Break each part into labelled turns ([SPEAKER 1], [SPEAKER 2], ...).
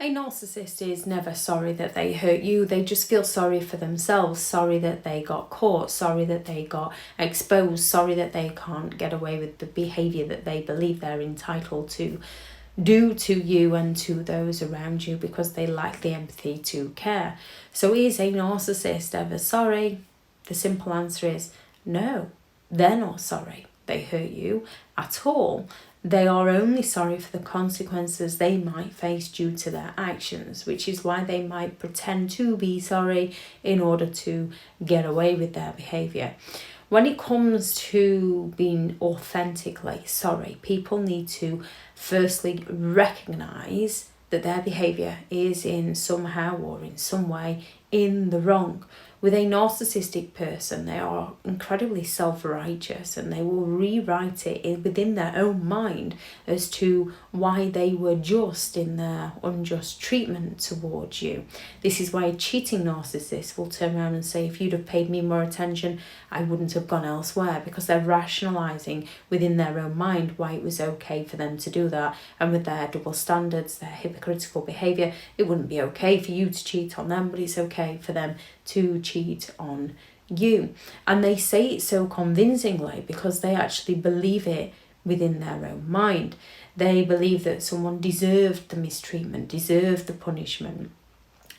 [SPEAKER 1] A narcissist is never sorry that they hurt you. They just feel sorry for themselves, sorry that they got caught, sorry that they got exposed, sorry that they can't get away with the behaviour that they believe they're entitled to do to you and to those around you, because they lack the empathy to care. So is a narcissist ever sorry? The simple answer is no, they're not sorry they hurt you at all. They are only sorry for the consequences they might face due to their actions, which is why they might pretend to be sorry in order to get away with their behaviour. When it comes to being authentically sorry, people need to firstly recognise that their behaviour is in somehow or in some way in the wrong. With a narcissistic person, they are incredibly self-righteous and they will rewrite it within their own mind as to why they were just in their unjust treatment towards you. This is why a cheating narcissist will turn around and say, if you'd have paid me more attention, I wouldn't have gone elsewhere, because they're rationalising within their own mind why it was okay for them to do that. And with their double standards, their hypocritical behaviour, it wouldn't be okay for you to cheat on them, but it's okay for them to cheat on you. And they say it so convincingly because they actually believe it within their own mind. They believe that someone deserved the mistreatment, deserved the punishment.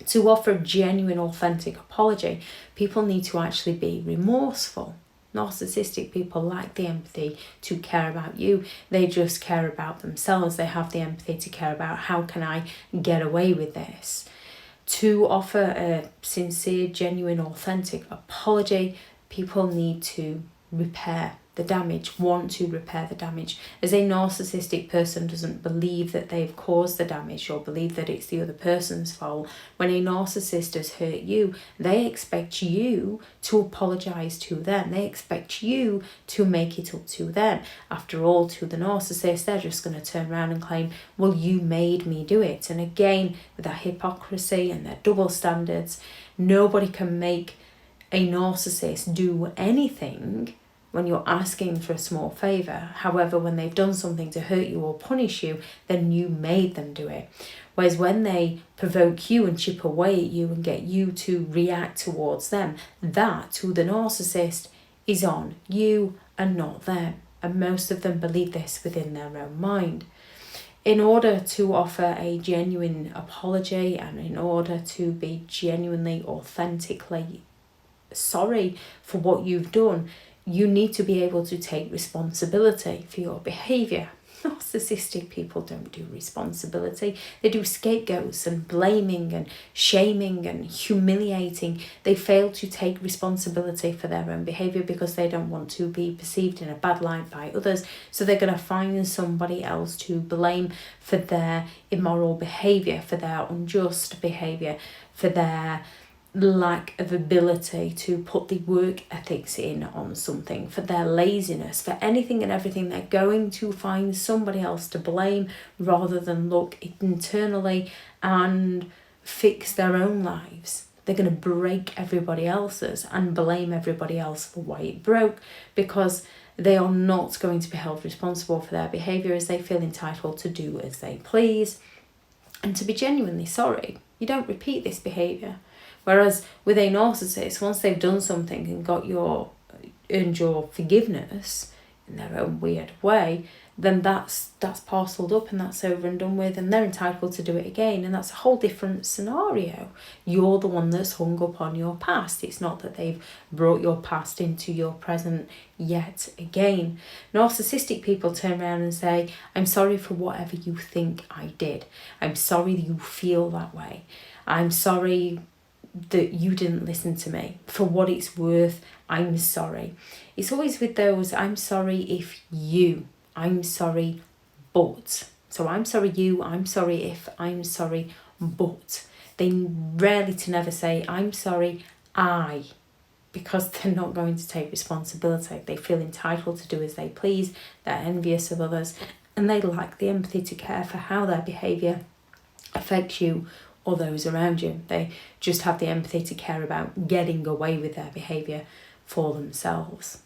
[SPEAKER 1] To offer a genuine, authentic apology, people need to actually be remorseful. Narcissistic people lack the empathy to care about you. They just care about themselves. They have the empathy to care about, how can I get away with this? To offer a sincere, genuine, authentic apology, people need to repair the damage, want to repair the damage. As a narcissistic person doesn't believe that they've caused the damage or believe that it's the other person's fault. When a narcissist has hurt you, they expect you to apologise to them. They expect you to make it up to them. After all, to the narcissist, they're just going to turn around and claim, well, you made me do it. And again, with their hypocrisy and their double standards, nobody can make a narcissist do anything when you're asking for a small favour. However, when they've done something to hurt you or punish you, then you made them do it. Whereas when they provoke you and chip away at you and get you to react towards them, that, to the narcissist, is on you and not them. And most of them believe this within their own mind. In order to offer a genuine apology and in order to be genuinely, authentically sorry for what you've done, you need to be able to take responsibility for your behaviour. Narcissistic people don't do responsibility. They do scapegoats and blaming and shaming and humiliating. They fail to take responsibility for their own behaviour because they don't want to be perceived in a bad light by others. So they're going to find somebody else to blame for their immoral behaviour, for their unjust behaviour, for their lack of ability to put the work ethics in on something, for their laziness, for anything and everything. They're going to find somebody else to blame rather than look internally and fix their own lives. They're going to break everybody else's and blame everybody else for why it broke, because they are not going to be held responsible for their behaviour, as they feel entitled to do as they please. And to be genuinely sorry, you don't repeat this behaviour. Whereas with a narcissist, once they've done something and earned your forgiveness in their own weird way, then that's parcelled up and that's over and done with, and they're entitled to do it again. And that's a whole different scenario. You're the one that's hung up on your past. It's not that they've brought your past into your present yet again. Narcissistic people turn around and say, I'm sorry for whatever you think I did. I'm sorry that you feel that way. I'm sorry that you didn't listen to me. For what it's worth, I'm sorry. It's always with those, I'm sorry if you, I'm sorry but. So I'm sorry you, I'm sorry if, I'm sorry but. They rarely to never say, I'm sorry I, because they're not going to take responsibility. They feel entitled to do as they please. They're envious of others and they lack the empathy to care for how their behaviour affects you or those around you. They just have the empathy to care about getting away with their behaviour for themselves.